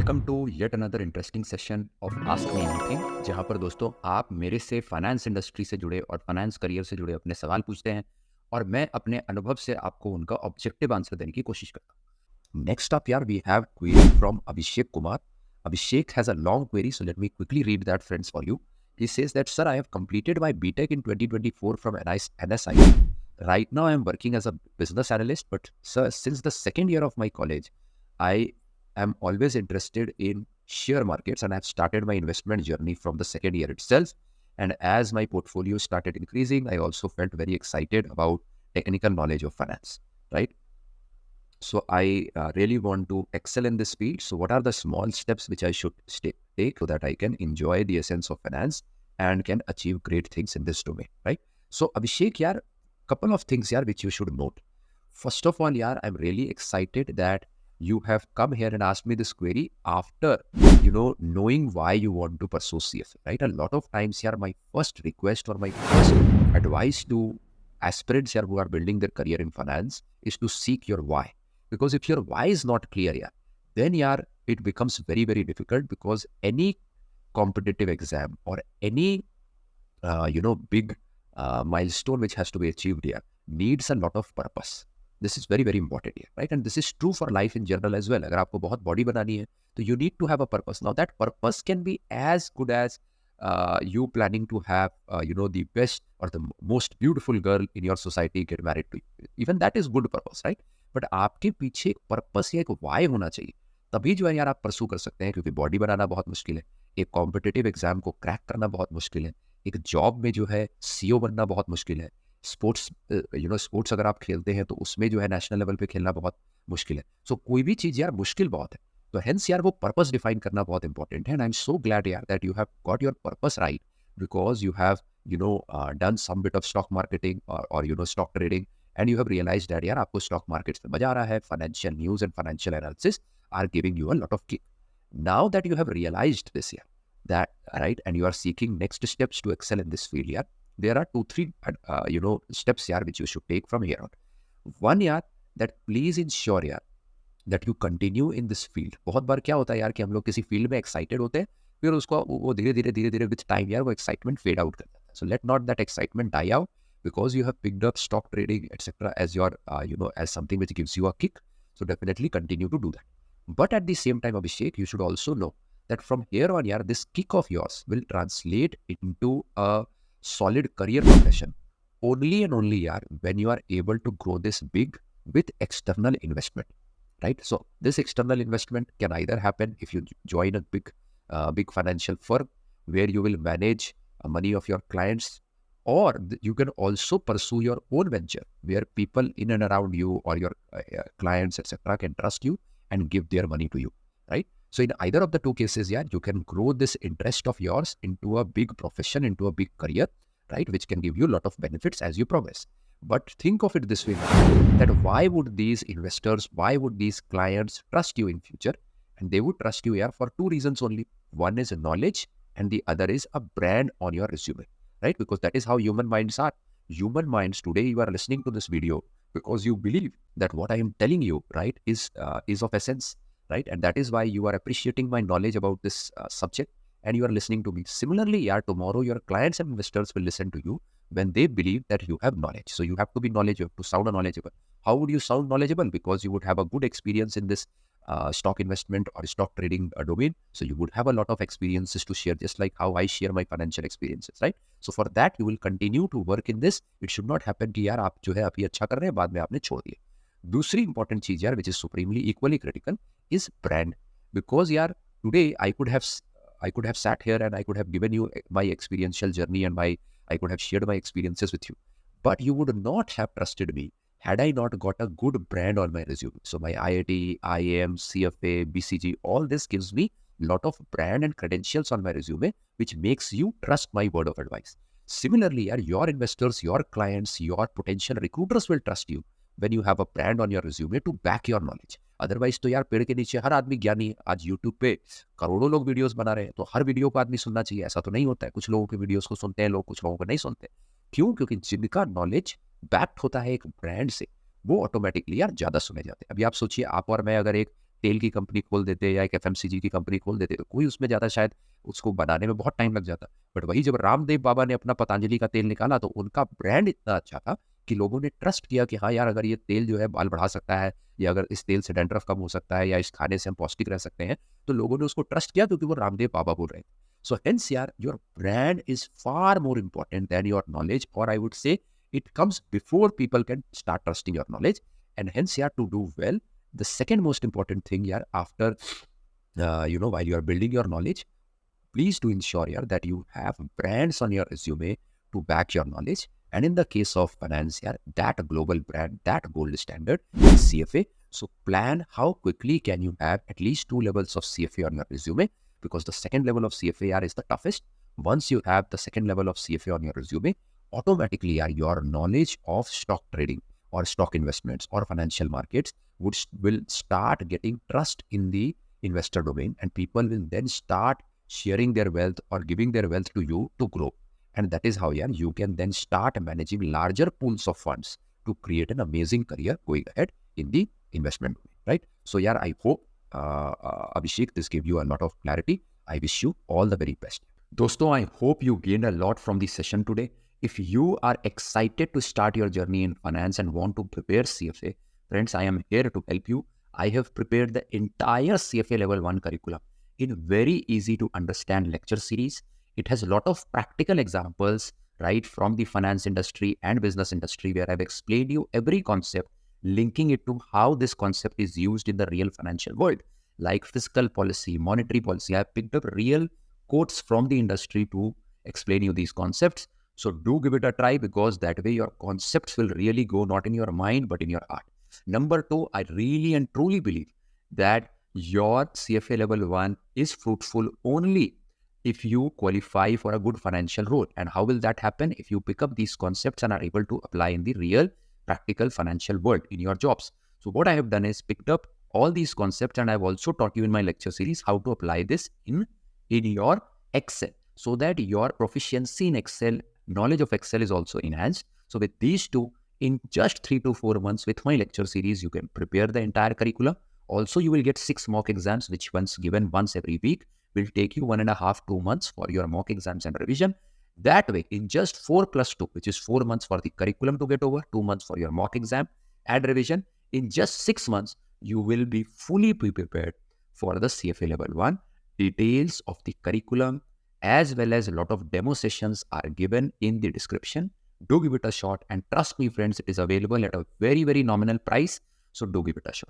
Welcome to yet another interesting session of ask me anything, जहां पर दोस्तों आप मेरे से फाइनेंस इंडस्ट्री से जुड़े और फाइनेंस करियर से जुड़े अपने सवाल पूछते हैं और मैं अपने अनुभव से आपको उनका ऑब्जेक्टिव आंसर देने की कोशिश करता हूँ। नेक्स्ट अप यार we have query from Abhishek Kumar. Abhishek has a long query, so let me quickly read that, friends, for you. He says that, sir, I have completed my BTech in 2024 from NSI. Right now, I am working as a business analyst, but, sir, since the second year of my college, I am always interested in share markets and I have started my investment journey from the second year itself. And as my portfolio started increasing, I also felt very excited about technical knowledge of finance, right? So I really want to excel in this field. So what are the small steps which I should take so that I can enjoy the essence of finance and can achieve great things in this domain, right? So Abhishek, yaar, couple of things yaar which you should note. First of all, yaar, I'm really excited that you have come here and asked me this query after, knowing why you want to pursue CFA, right? A lot of times, yaar, my first request or my first advice to aspirants here who are building their career in finance is to seek your why. Because if your why is not clear, yeah, then yeah, it becomes very, very difficult because any competitive exam or any, big milestone which has to be achieved here needs a lot of purpose. This is very, very important here, right? And this is true for life in general as well. अगर आपको बहुत body बनानी है, तो you need to have a purpose. Now that purpose can be as good as you planning to have, the best or the most beautiful girl in your society get married to you. Even that is good purpose, right? But आपके पीछे एक purpose या एक Y होना चाहिए, तभी जो है यार आप परसू कर सकते हैं, क्योंकि बॉडी बनाना बहुत मुश्किल है, एक कॉम्पिटिटिव एग्जाम को क्रैक करना बहुत मुश्किल है, एक जॉब में जो है सीईओ बनना बहुत मुश्किल है, स्पोर्ट्स स्पोर्ट्स अगर आप खेलते हैं तो उसमें जो है नेशनल लेवल पे खेलना बहुत मुश्किल है. सो कोई भी चीज़ यार मुश्किल बहुत है, तो हेंस यार वो पर्पस डिफाइन करना बहुत इंपॉर्टेंट है. And I am so glad यार that you have got your purpose right, because you have done some bit of stock marketing और stock trading, and you have realized that यार आपको stock markets में मजा आ रहा है, financial news and financial analysis are giving you a lot of kick. Now that you have realized this year that, right, and you are seeking next steps to excel in this field, yeah, there are 2 3 steps यार which you should take from here on. One यार, that please ensure यार that you continue in this field. बहुत बार क्या होता है यार कि हम लोग किसी फील्ड में एक्साइटेड होते हैं, फिर उसको वो धीरे धीरे विथ टाइम यार वो एक्साइटमेंट फेड आउट कर जाता है. So let not that excitement die out because you have picked up stock trading, etc., as your, as something which gives you a kick. So definitely continue to do that. But at the same time, Abhishek, you should also know that from here on, yeah, this kick of yours will translate into a solid career progression only and only, yeah, when you are able to grow this big with external investment, right? So this external investment can either happen if you join a big financial firm where you will manage money of your clients, or you can also pursue your own venture where people in and around you or your clients, etc., can trust you and give their money to you, right? So in either of the two cases, yeah, you can grow this interest of yours into a big profession, into a big career, right, which can give you a lot of benefits as you progress. But think of it this way now, that why would these investors, why would these clients trust you in future? And they would trust you here for 2 reasons only. One is knowledge and the other is a brand on your resume, right? Because that is how human minds are. Human minds today, you are listening to this video because you believe that what I am telling you, right, is of essence, right? And that is why you are appreciating my knowledge about this subject and you are listening to me. Similarly, yeah, tomorrow your clients and investors will listen to you when they believe that you have knowledge. So you have to be knowledgeable, you have to sound knowledgeable. How would you sound knowledgeable? Because you would have a good experience in this stock investment or stock trading domain. So you would have a lot of experiences to share, just like how I share my financial experiences, right? So for that, you will continue to work in this. It should not happen कि यार आप जो है अभी अच्छा कर रहे हैं, बाद में आपने छोड़ दिया. दूसरी इंपॉर्टेंट चीज यार, which is supremely equally critical, is brand. Because यार today I could have sat here and I could have given you my experiential journey and I could have shared my experiences with you, but you would not have trusted me had I not got a good brand on my resume. So my IIT, IAM, CFA, BCG, all this gives me a lot of brand and credentials on my resume, which makes you trust my word of advice. Similarly, your investors, your clients, your potential recruiters will trust you when you have a brand on your resume to back your knowledge. Otherwise तो यार पेड़ के नीचे हर आदमी ज्ञानी है. आज YouTube पे करोड़ों लोग वीडियोस बना रहे हैं, तो हर वीडियो को आदमी सुनना चाहिए, ऐसा तो नहीं होता है. कुछ लोगों के वीडियोस को सुनते हैं लोग, कुछ लोगों को नहीं सुनते. क्यों? क्योंकि जिनका नॉलेज बैक्ड होता है एक ब्रांड से, वो ऑटोमेटिकली यार ज्यादा सुने जाते हैं. अभी आप सोचिए, आप और मैं अगर एक तेल की कंपनी खोल देते या एक एफएमसीजी की कंपनी खोल देते तो कोई उसमें ज़्यादा शायद उसको बनाने में बहुत टाइम लग जाता। बट वही जब रामदेव बाबा ने अपना पतंजलि का तेल निकाला तो उनका ब्रांड इतना अच्छा था कि लोगों ने ट्रस्ट किया कि हाँ यार, अगर ये तेल जो है बाल बढ़ा सकता है, या अगर इस तेल से डैंड्रफ कम हो सकता है, या इस खाने से हम पौष्टिक रह सकते हैं, तो लोगों ने उसको ट्रस्ट किया क्योंकि वो रामदेव बाबा बोल रहे थे। सो हेंस यार, your brand is far more important than your knowledge, और I would say it comes before people can start trusting your knowledge. And hence yeah, to do well, the second most important thing yeah, after while you are building your knowledge, please do ensure yeah, that you have brands on your resume to back your knowledge. And in the case of finance yeah, that global brand, that gold standard is CFA. So plan how quickly can you have at least 2 levels of CFA on your resume, because the second level of CFA yeah, is the toughest. Once you have the second level of CFA on your resume, automatically yeah, your knowledge of stock trading or stock investments or financial markets will start getting trust in the investor domain, and people will then start sharing their wealth or giving their wealth to you to grow. And that is how yeah, you can then start managing larger pools of funds to create an amazing career going ahead in the investment domain, right? So yeah, I hope Abhishek, this gave you a lot of clarity. I wish you all the very best. Dosto, I hope you gained a lot from the session today. If you are excited to start your journey in finance and want to prepare CFA, friends, I am here to help you. I have prepared the entire CFA Level 1 curriculum in very easy to understand lecture series. It has a lot of practical examples, right, from the finance industry and business industry, where I've explained you every concept, linking it to how this concept is used in the real financial world, like fiscal policy, monetary policy. I've picked up real quotes from the industry to explain you these concepts. So do give it a try, because that way your concepts will really go not in your mind but in your heart. Number two, I really and truly believe that your CFA level 1 is fruitful only if you qualify for a good financial role. And how will that happen? If you pick up these concepts and are able to apply in the real practical financial world in your jobs. So what I have done is picked up all these concepts, and I've also taught you in my lecture series how to apply this in your Excel, so that your proficiency in Excel, knowledge of Excel is also enhanced. So with these two, in just 3 to 4 months with my lecture series, you can prepare the entire curriculum. Also, you will get 6 mock exams, which once given once every week will take you 1.5 to 2 months for your mock exams and revision. That way, in just 4 plus 2, which is 4 months for the curriculum to get over, 2 months for your mock exam and revision, in just 6 months, you will be fully prepared for the CFA level 1. Details of the curriculum as well as a lot of demo sessions are given in the description. Do give it a shot, and trust me friends, it is available at a very, very nominal price. So do give it a shot.